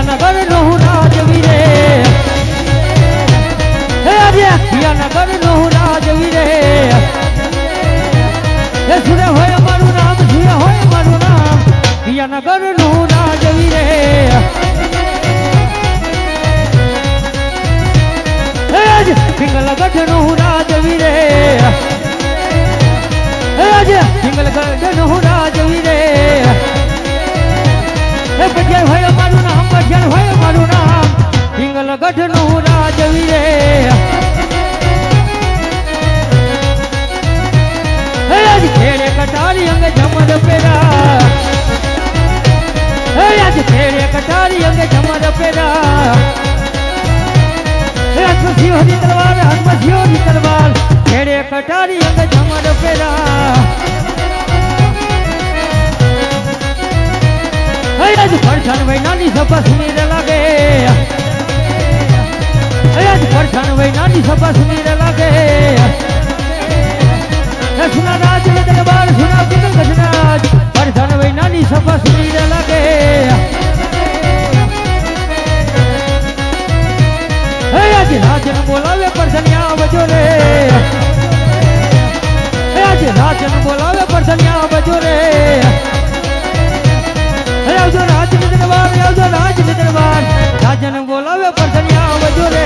નગર નું રાજવી રે હે આજે નગર નું રાજવી રે હે સુરે હોય મારું નામ સુરે હોય મારું નામ નગર નું રાજવી રે હે આજે પિંગલગઢ નું રાજવી રે હે આજે પિંગલગઢ નું રાજવી રે હે બજાય હોય મારું નામ બજાય હોય મારું નામ પિંગલગઢ નું રાજવી રે હે આજ ખેડે કટારી અંગે જમર પેરા હે આજ ખેડે કટારી અંગે જમર પેરા હે આજ સિંહની તલવાર હાથમાં સિંહની તલવાર ખેડે કટારી અંગે જમર પેરા આજ પરછાણ વૈનાની સભા સુમીર લાગે આજ પરછાણ વૈનાની સભા સુમીર લાગે સુના રાજ દરબાર સુના પિંગલ ગજરાજ પરછાણ વૈનાની સભા સુમીર લાગે આજ રાજન બોલાવે પરછણિયા આવજો રે આજ રાજન બોલાવે પરછણિયા આવજો રે આવજો રાજની દરબાર આવજો રાજની દરબાર રાજન બોલાવે પરછણિયા આવજો રે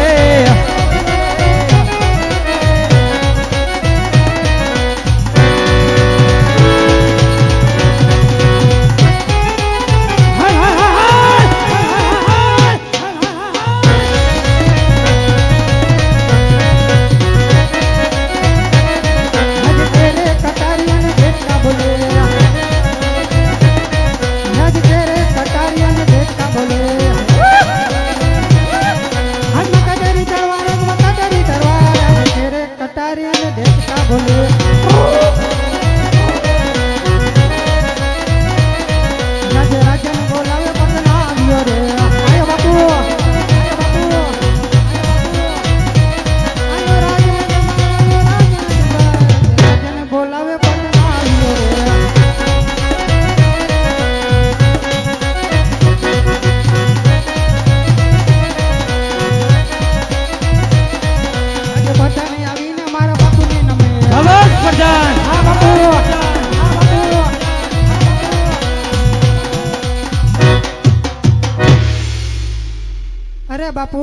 બાપુ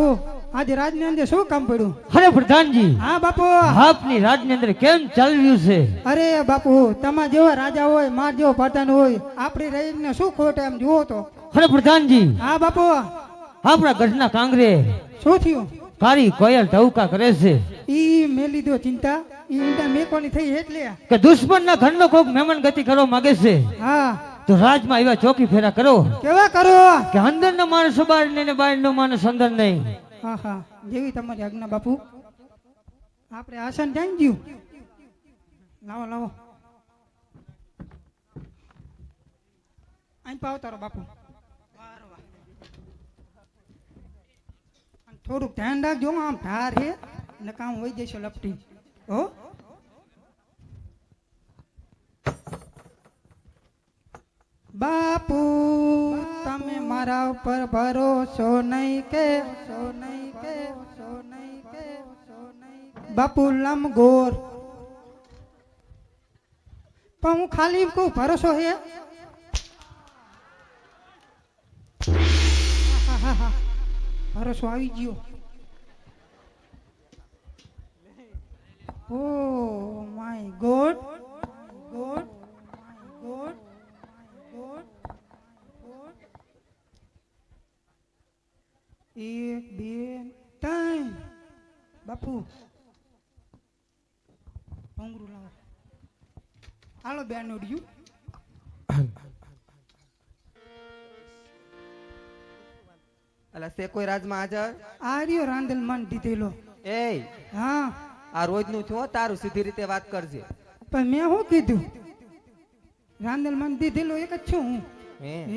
આજે રાજની અંદર શું કામ પડ્યું? અરે પ્રધાનજી, હા બાપુ, આપની રાજની અંદર કેમ ચાલ્યું છે? અરે બાપુ, તમારા જેવો રાજા હોય, માર જેવો પ્રધાન હોય, આપણી રહીને શું ખોટ એમ જુઓ તો. અરે પ્રધાનજી, હા બાપુ, આપણા ગઢના કાંગરે શું થયું? કારી કોયલ ટવકા કરે છે. ઈ મેં લીધો ચિંતા, ઈ ઈંડા મેકોની થઈ એટલે કે દુશ્મનના ઘરનો કોક મહેમાન ગતિ કરવા માંગે છે. હા તો રાજમાં એવા ચોકી ફેરા કરો. કેવા કરો? કે અંદર નો માણસ બહાર ને બહાર નો માણસ અંદર નહીં. હા હા, જેવી તમારી આજ્ઞા બાપુ. આપણે આસન જાણી ગયું. લાવો લાવો, અહીં પાવ તારો બાપુ. થોડુંક ધ્યાન રાખજો, આમ ધાર હે ને કામ હોય જશે લપટી. હો બાપુ, તમે મારા ઉપર ભરોસો નહીં કે બાપુ લમગોર. પણ હું ખાલી કોઈ ભરોસો હે? ભરોસો આવી ગયો. Oh my God, God, God, God, God. 1 2 3 બાપુ ભંગરું લાવો. હાલો બેન ઉડ્યું. અલા સે કોઈ રાજમાં હાજર? આ રહ્યો રાંદલ મન દીધેલો. એ હા, આ રોજનું થયું, તારું સીધી રીતે વાત કરજે. પણ મેં શું કીધું? રાંદલ મન દીધેલો એક જ છું હું.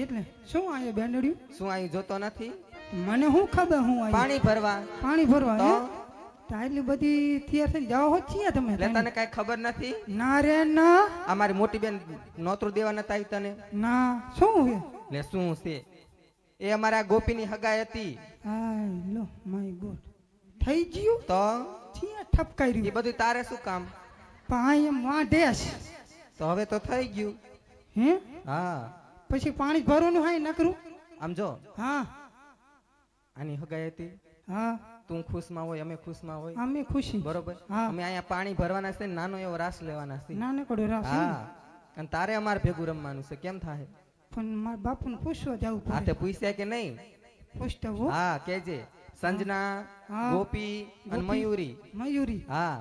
એટલે શું આયો બેંડડ્યું? શું અહીં જોતો નથી? મને શું ખબર? હું આયો પાણી ભરવા. પાણી ભરવા? તો એટલી બધી તૈયાર થઈને જાઓ હો છીએ તમે? તને કઈ ખબર નથી? ના રે ના. અમારી મોટી બેન નોતરું દેવા નતા આવી તને? ના. શું હે? લે શું છે? એ અમારા ગોપીની હગાઈ હતી. આય લો માય ગોડ થઈ ગયું તો છીએ ઠપકાઈ એ રહ્યું બધું તારે શું કામ? પાણી એમ વાઢેશ તો હવે તો થઈ ગયું. હે હા પછી પાણી ભરવાનું હાય નકરું આમ જો હા આની હગાઈ હતી. હા તું ખુશમાં હોય, અમે ખુશમાં હોય, અમે ખુશી બરોબર. હા. અમે અહીંયા પાણી ભરવાના છે ને નાનો એવો રાસ લેવાના છે. નાનકડો રાસ એમ? હા અને તારે અમારે ભેગું રમવાનું છે. કેમ થાય? પણ મારા બાપુને પૂછવા જવું હા પડે તે પૂછ્યા કે નહીં? પૂછતા હો હા કેજે. સંજના, હા. ગોપી અને મયુરી. મયુરી હા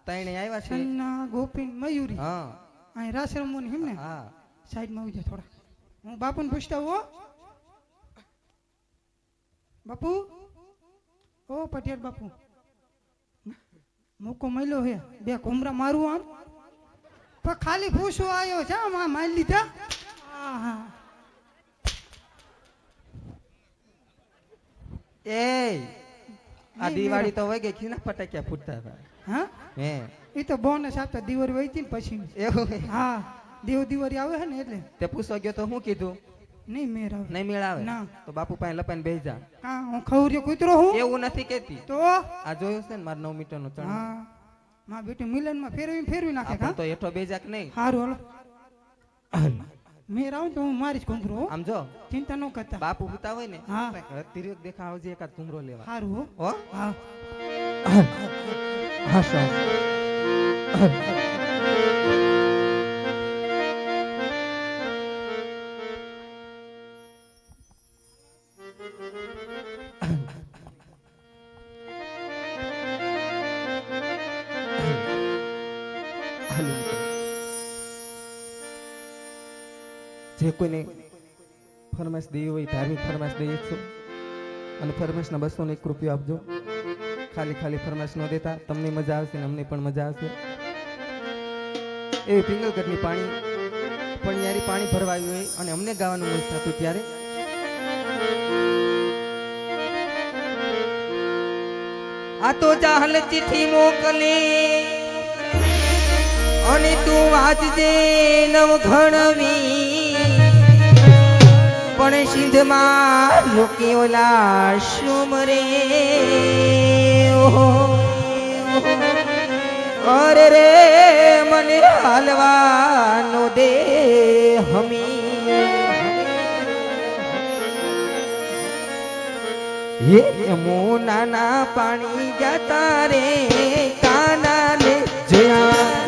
ત્રણે આવ્યા છે. સન્ના ગોપીન મયુરી હા અહીં રાસ રમવાનું એમ ને હા સાઈડમાં આવી જા થોડા હું બાપુને પૂછતા હો બાપુ ઓ પટેલ બાપુ મૂકો મળ્યો હે બે ઘુમરા મારું આમ પણ ખાલી પૂછવા આવ્યો છે આમ આ મારી લીધા હા એ આ દિવાળી તો વહી ગઈ. ખીના ફટાક્યા ફૂટતા હતા. હા હે એ તો બોનસ આપતા દિવાળી વહીતી ને પછી એવું? હા દેવ દિવાળી આવે છે ને એટલે તે પૂછવા ગયો તો શું કીધું? નહીં મેર આવે નહીં મેળ આવે ના. તો બાપુ પાસે લપાઈને બેસી જા. હા હું ખવર્યો કૂતરો હું એવું નથી કેતી. તો આ જોયું છે ને મારા 9 મીટરનું ચણ. હા માં બેટી મિલનમાં ફેરવી નાખે આપણ કા તો હેઠો બેજા કે નહીં? સારું હાલો મેર આવું તો હું મારીશ ઘુંઘરો હો. આમ જો ચિંતા ન કરતા બાપુ હુતા હોય ને હા. તિર્યક દેખા આવજે એકાદ ઘૂમરો લેવા. સારું હો હો હા હા સર. જે કોઈને ફરમાઈશ દેવી હોય ધાર્મિક ફરમાઈશ દઈએ છું અને ફરમાઈશના 201 રૂપિયા આપજો. ખાલી ફરમાઈશ ન દેતા. તમને મજા આવશે ને અમને પણ મજા આવશે. એવી પિંગલગઢની પણ યારી પાણી ભરવા આવ્યું હોય અને અમને ગાવાનું મન થતું ત્યારે આ તો જાહલ ચિઠ્ઠી મોકલી અને તું વાંચજે નવઘણવી પણ સિંધમાં લોકે ઓલા સુમરે અરે રે મને હાલવાનો દે હમી હે યમુનાના પાણી જતા રે કાના ને જોયા